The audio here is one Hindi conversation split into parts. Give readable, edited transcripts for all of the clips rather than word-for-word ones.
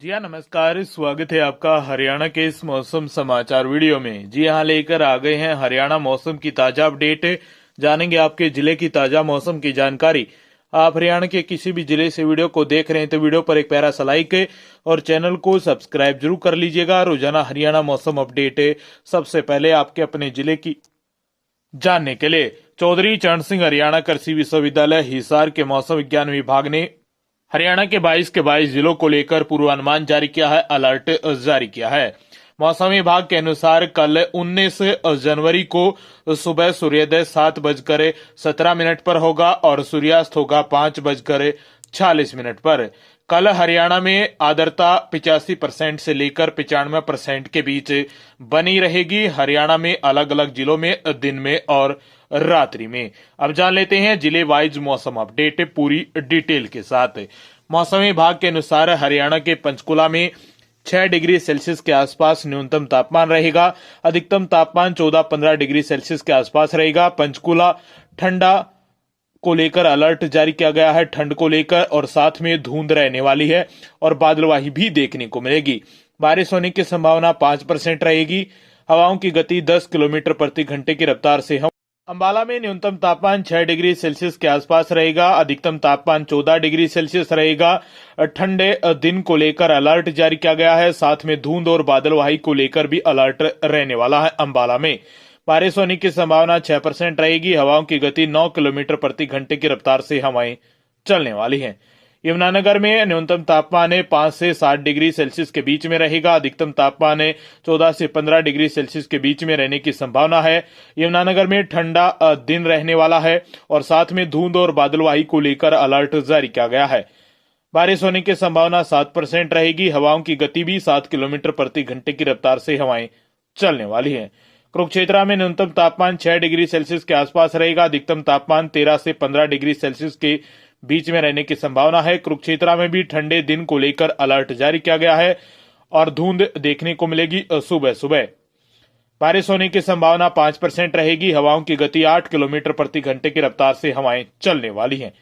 जी हाँ, नमस्कार। स्वागत है आपका हरियाणा के इस मौसम समाचार वीडियो में। जी हाँ, लेकर आ गए हैं हरियाणा मौसम की ताजा अपडेट। जानेंगे आपके जिले की ताजा मौसम की जानकारी। आप हरियाणा के किसी भी जिले से वीडियो को देख रहे हैं तो वीडियो पर एक प्यारा सा लाइक और चैनल को सब्सक्राइब जरूर कर लीजिएगा। रोजाना हरियाणा मौसम अपडेट सबसे पहले आपके अपने जिले की जानने के लिए चौधरी चरण सिंह हरियाणा कृषि विश्वविद्यालय हिसार के मौसम विज्ञान विभाग ने हरियाणा के 22 जिलों को लेकर पूर्वानुमान जारी किया है, अलर्ट जारी किया है। मौसम विभाग के अनुसार कल 19 जनवरी को सुबह सूर्योदय 7:17 पर होगा और सूर्यास्त होगा 5:46 पर। कल हरियाणा में आर्द्रता 85% से लेकर 95% के बीच बनी रहेगी। हरियाणा में अलग अलग जिलों में दिन में और रात्रि में। अब जान लेते हैं जिले वाइज मौसम अपडेट पूरी डिटेल के साथ। मौसम विभाग के अनुसार हरियाणा के पंचकुला में 6 डिग्री सेल्सियस के आसपास न्यूनतम तापमान रहेगा। अधिकतम तापमान 14-15 डिग्री सेल्सियस के आसपास रहेगा। पंचकुला ठंडा को लेकर अलर्ट जारी किया गया है, ठंड को लेकर, और साथ में धुंध रहने वाली है और बादलवाही भी देखने को मिलेगी। बारिश होने की संभावना 5% रहेगी। हवाओं की गति 10 किलोमीटर प्रति घंटे की रफ्तार से हम अंबाला में न्यूनतम तापमान 6 डिग्री सेल्सियस के आसपास रहेगा। अधिकतम तापमान 14 डिग्री सेल्सियस रहेगा। ठंडे दिन को लेकर अलर्ट जारी किया गया है, साथ में धुंध और बादलवाही को लेकर भी अलर्ट रहने वाला है। अंबाला में बारिश होने की संभावना 6% रहेगी। हवाओं की गति 9 किलोमीटर प्रति घंटे की रफ्तार से हवाएं चलने वाली हैं। यमुनानगर में न्यूनतम तापमान 5 से 7 डिग्री सेल्सियस के बीच में रहेगा। अधिकतम तापमान 14 से 15 डिग्री सेल्सियस के बीच में रहने की संभावना है। यमुनानगर में ठंडा दिन रहने वाला है और साथ में धुंध और बादलवाही को लेकर अलर्ट जारी किया गया है। बारिश होने की संभावना 7% रहेगी। हवाओं की गति भी 7 किलोमीटर प्रति घंटे की रफ्तार से हवाएं चलने वाली है। कुरुक्षेत्र में न्यूनतम तापमान 6 डिग्री सेल्सियस के आसपास रहेगा। अधिकतम तापमान 13 से 15 डिग्री सेल्सियस के बीच में रहने की संभावना है। कुरुक्षेत्र में भी ठंडे दिन को लेकर अलर्ट जारी किया गया है और धुंध देखने को मिलेगी सुबह सुबह। बारिश होने की संभावना 5% रहेगी। हवाओं की गति 8 किलोमीटर प्रति घंटे की रफ्तार से हवाएं चलने वाली हैं।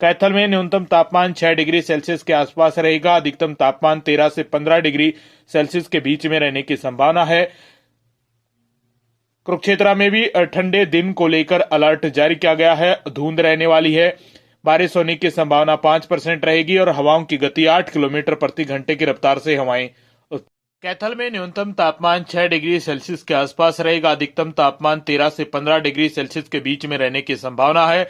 कैथल में न्यूनतम तापमान 6 डिग्री सेल्सियस के आसपास रहेगा। अधिकतम तापमान 13 से 15 डिग्री सेल्सियस के बीच में रहने की संभावना है। कुरुक्षेत्र में भी ठंडे दिन को लेकर अलर्ट जारी किया गया है, धुंध रहने वाली है। बारिश होने की संभावना 5% रहेगी और हवाओं की गति 8 किलोमीटर प्रति घंटे की रफ्तार से हवाएं। कैथल में न्यूनतम तापमान 6 डिग्री सेल्सियस के आसपास रहेगा। अधिकतम तापमान 13 से 15 डिग्री सेल्सियस के बीच में रहने की संभावना है।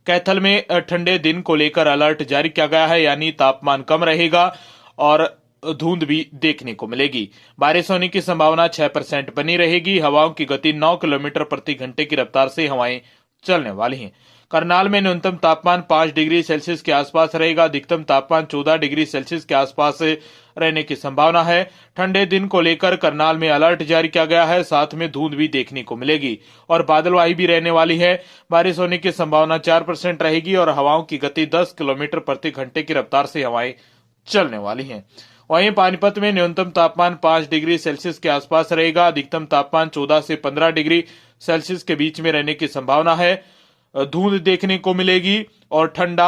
कैथल में ठंडे दिन को लेकर अलर्ट जारी किया गया है, यानी तापमान कम रहेगा और धुंध भी देखने को मिलेगी। बारिश होने की संभावना 6% बनी रहेगी। हवाओं की गति 9 किलोमीटर प्रति घंटे की रफ्तार से हवाएं चलने वाली हैं। करनाल में न्यूनतम तापमान 5 डिग्री सेल्सियस के आसपास रहेगा। अधिकतम तापमान 14 डिग्री सेल्सियस के आसपास रहने की संभावना है। ठंडे दिन को लेकर करनाल में अलर्ट जारी किया गया है, साथ में धुंध भी देखने को मिलेगी और बादलवाही भी रहने वाली है। बारिश होने की संभावना 4% रहेगी और हवाओं की गति 10 किलोमीटर प्रति घंटे की रफ्तार से हवाएं चलने वाली हैं। वहीं पानीपत में न्यूनतम तापमान 5 डिग्री सेल्सियस के आसपास रहेगा। अधिकतम तापमान 14 से 15 डिग्री सेल्सियस के बीच में रहने की संभावना है। धुंध देखने को मिलेगी और ठंडा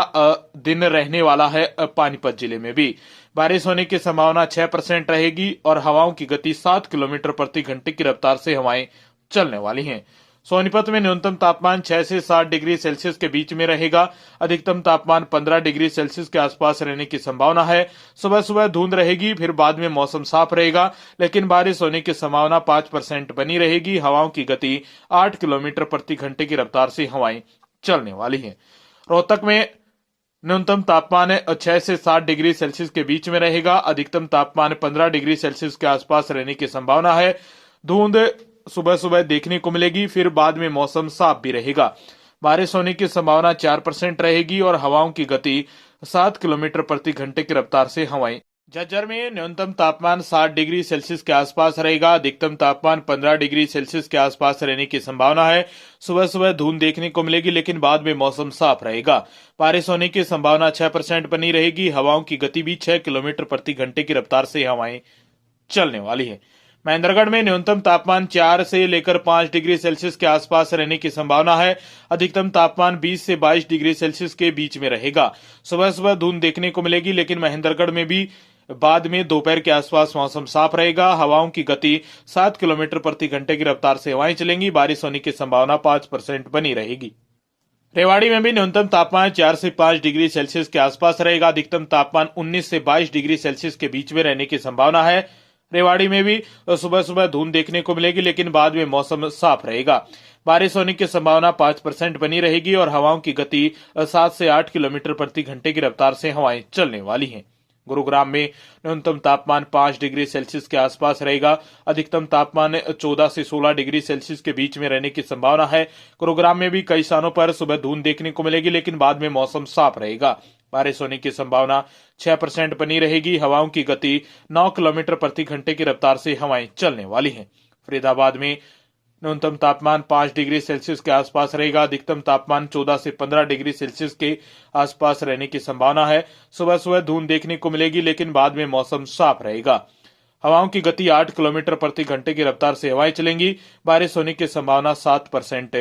दिन रहने वाला है। पानीपत जिले में भी बारिश होने की संभावना 6% रहेगी और हवाओं की गति 7 किलोमीटर प्रति घंटे की रफ्तार से हवाएं चलने वाली हैं। सोनीपत में न्यूनतम तापमान 6 से 7 डिग्री सेल्सियस के बीच में रहेगा। अधिकतम तापमान 15 डिग्री सेल्सियस के आसपास रहने की संभावना है। सुबह सुबह धुंध रहेगी, फिर बाद में मौसम साफ रहेगा, लेकिन बारिश होने की संभावना 5% बनी रहेगी। हवाओं की गति 8 किलोमीटर प्रति घंटे की रफ्तार से हवाएं चलने वाली है। रोहतक में न्यूनतम तापमान 6 से 7 डिग्री सेल्सियस के बीच में रहेगा। अधिकतम तापमान 15 डिग्री सेल्सियस के आसपास रहने की संभावना है। धुंध सुबह सुबह देखने को मिलेगी, फिर बाद में मौसम साफ भी रहेगा। बारिश होने की संभावना 4% रहेगी और हवाओं की गति 7 किलोमीटर प्रति घंटे की रफ्तार से हवाएं। झज्जर में न्यूनतम तापमान 7 डिग्री सेल्सियस के आसपास रहेगा। अधिकतम तापमान 15 डिग्री सेल्सियस के आसपास रहने की संभावना है। सुबह सुबह धुंध देखने को मिलेगी, लेकिन बाद में मौसम साफ रहेगा। बारिश होने की संभावना 6% बनी रहेगी। हवाओं की गति भी 6 किलोमीटर प्रति घंटे की रफ्तार से हवाएं चलने वाली है। महेंद्रगढ़ में न्यूनतम तापमान 4 से लेकर 5 डिग्री सेल्सियस के आसपास रहने की संभावना है। अधिकतम तापमान 20 से 22 डिग्री सेल्सियस के बीच में रहेगा। सुबह सुबह धुंध देखने को मिलेगी, लेकिन महेंद्रगढ़ में भी बाद में दोपहर के आसपास मौसम साफ रहेगा। हवाओं की गति 7 किलोमीटर प्रति घंटे की रफ्तार से हवाएं चलेंगी। बारिश होने की संभावना 5% बनी रहेगी। रेवाड़ी में भी न्यूनतम तापमान 4 से 5 डिग्री सेल्सियस के आसपास रहेगा। अधिकतम तापमान 19 से 22 डिग्री सेल्सियस के बीच में रहने की संभावना है। रेवाड़ी में भी सुबह सुबह धुंध देखने को मिलेगी, लेकिन बाद में मौसम साफ रहेगा। बारिश होने की संभावना 5% बनी रहेगी और हवाओं की गति 7 से 8 किलोमीटर प्रति घंटे की रफ्तार से हवाएं चलने वाली हैं। गुरुग्राम में न्यूनतम तापमान 5 डिग्री सेल्सियस के आसपास रहेगा। अधिकतम तापमान 14 से 16 डिग्री सेल्सियस के बीच में रहने की संभावना है। गुरुग्राम में भी कई स्थानों पर सुबह धुंध देखने को मिलेगी, लेकिन बाद में मौसम साफ रहेगा। बारिश होने की संभावना 6% बनी रहेगी। हवाओं की गति 9 किलोमीटर प्रति घंटे की रफ्तार से हवाएं चलने वाली हैं। फरीदाबाद में न्यूनतम तापमान 5 डिग्री सेल्सियस के आसपास रहेगा। अधिकतम तापमान 14 से 15 डिग्री सेल्सियस के आसपास रहने की संभावना है। सुबह सुबह धुंध देखने को मिलेगी, लेकिन बाद में मौसम साफ रहेगा। हवाओं की गति 8 किलोमीटर प्रति घंटे की रफ्तार से हवाएं चलेंगी। बारिश होने की संभावना 7%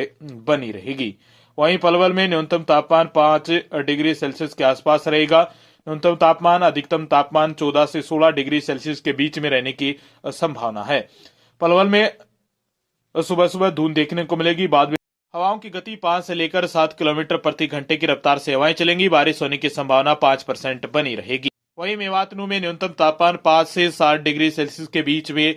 बनी रहेगी। वहीं पलवल में न्यूनतम तापमान 5 डिग्री सेल्सियस के आसपास रहेगा। न्यूनतम तापमान अधिकतम तापमान 14 से 16 डिग्री सेल्सियस के बीच में रहने की संभावना है। पलवल में सुबह सुबह धुंध देखने को मिलेगी। बाद में हवाओं की गति 5 से लेकर 7 किलोमीटर प्रति घंटे की रफ्तार से हवाएं चलेंगी। बारिश होने की संभावना 5% बनी रहेगी। वहीं मेवातनू में न्यूनतम तापमान 5 से 7 डिग्री सेल्सियस के बीच में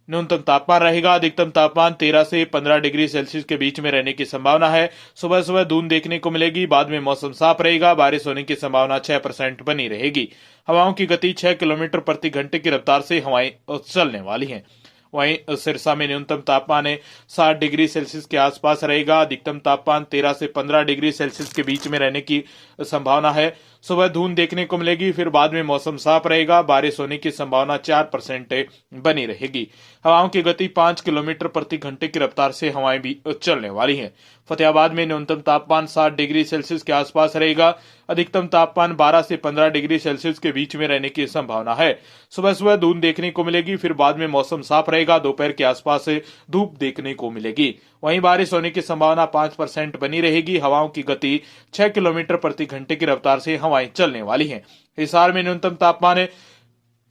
न्यूनतम तापमान रहेगा। अधिकतम तापमान 13 से 15 डिग्री सेल्सियस के बीच में रहने की संभावना है। सुबह सुबह धुंध देखने को मिलेगी। बाद में मौसम साफ रहेगा। बारिश होने की संभावना 6% बनी रहेगी। हवाओं की गति 6 किलोमीटर प्रति घंटे की रफ्तार से हवाएं चलने वाली हैं। वहीं सिरसा में न्यूनतम तापमान 7 डिग्री सेल्सियस के आसपास रहेगा। अधिकतम तापमान 13 से 15 डिग्री सेल्सियस के बीच में रहने की संभावना है। सुबह धुंध देखने को मिलेगी, फिर बाद में मौसम साफ रहेगा। बारिश होने की संभावना 4% बनी रहेगी। हवाओं की गति 5 किलोमीटर प्रति घंटे की रफ्तार से हवाएं भी चलने वाली हैं। फतेहाबाद में न्यूनतम तापमान 7 डिग्री सेल्सियस के आसपास रहेगा। अधिकतम तापमान 12 से 15 डिग्री सेल्सियस के बीच में रहने की संभावना है। सुबह सुबह धुंध देखने को मिलेगी, फिर बाद में मौसम साफ रहेगा। दोपहर के आसपास धूप देखने को मिलेगी। वहीं बारिश होने की संभावना 5% बनी रहेगी। हवाओं की गति 6 किलोमीटर प्रति घंटे की रफ्तार से हवाएं चलने वाली हैं। हिसार में न्यूनतम तापमान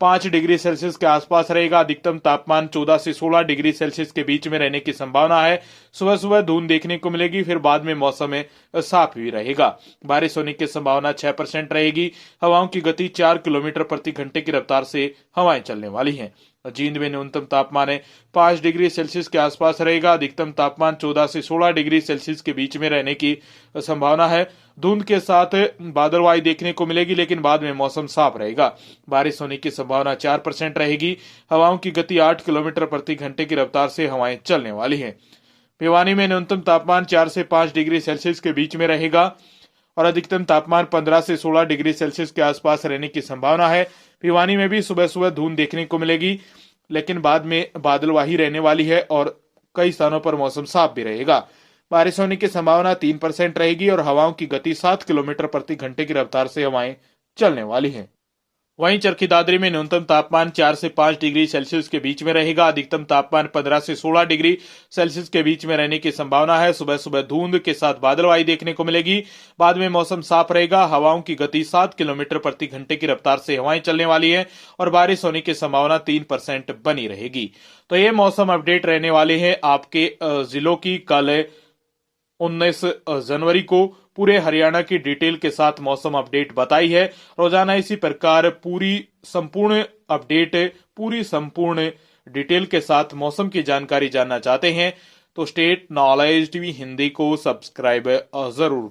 5 डिग्री सेल्सियस के आसपास रहेगा। अधिकतम तापमान 14 से 16 डिग्री सेल्सियस के बीच में रहने की संभावना है। सुबह सुबह धुंध देखने को मिलेगी, फिर बाद में मौसम साफ भी रहेगा। बारिश होने की संभावना 6% रहेगी। हवाओं की गति 4 किलोमीटर प्रति घंटे की रफ्तार से हवाएं चलने वाली हैं। जींद में न्यूनतम तापमान 5 डिग्री सेल्सियस के आसपास रहेगा। अधिकतम तापमान 14 से 16 डिग्री सेल्सियस के बीच में रहने की संभावना है। धुंध के साथ बादलवाई देखने को मिलेगी, लेकिन बाद में मौसम साफ रहेगा। बारिश होने की संभावना 4% रहेगी। हवाओं की गति 8 किलोमीटर प्रति घंटे की रफ्तार से हवाएं चलने वाली हैं। भिवानी में न्यूनतम तापमान 4 से 5 डिग्री सेल्सियस के बीच में रहेगा और अधिकतम तापमान 15 से 16 डिग्री सेल्सियस के आसपास रहने की संभावना है। भिवानी में भी सुबह सुबह धुंध देखने को मिलेगी, लेकिन बाद में बादलवाही रहने वाली है और कई स्थानों पर मौसम साफ भी रहेगा। बारिश होने की संभावना 3% रहेगी और हवाओं की गति 7 किलोमीटर प्रति घंटे की रफ्तार से हवाएं चलने वाली हैं। वहीं चरखी दादरी में न्यूनतम तापमान 4 से 5 डिग्री सेल्सियस के बीच में रहेगा। अधिकतम तापमान 15 से 16 डिग्री सेल्सियस के बीच में रहने की संभावना है। सुबह सुबह धुंध के साथ बादलवाई देखने को मिलेगी। बाद में मौसम साफ रहेगा। हवाओं की गति 7 किलोमीटर प्रति घंटे की रफ्तार से हवाएं चलने वाली है और बारिश होने की संभावना 3% बनी रहेगी। तो ये मौसम अपडेट रहने वाले हैं आपके जिलों की। कल 19 जनवरी को पूरे हरियाणा की डिटेल के साथ मौसम अपडेट बताई है। रोजाना इसी प्रकार पूरी संपूर्ण डिटेल के साथ मौसम की जानकारी जानना चाहते हैं तो स्टेट नॉलेज टीवी हिंदी को सब्सक्राइब जरूर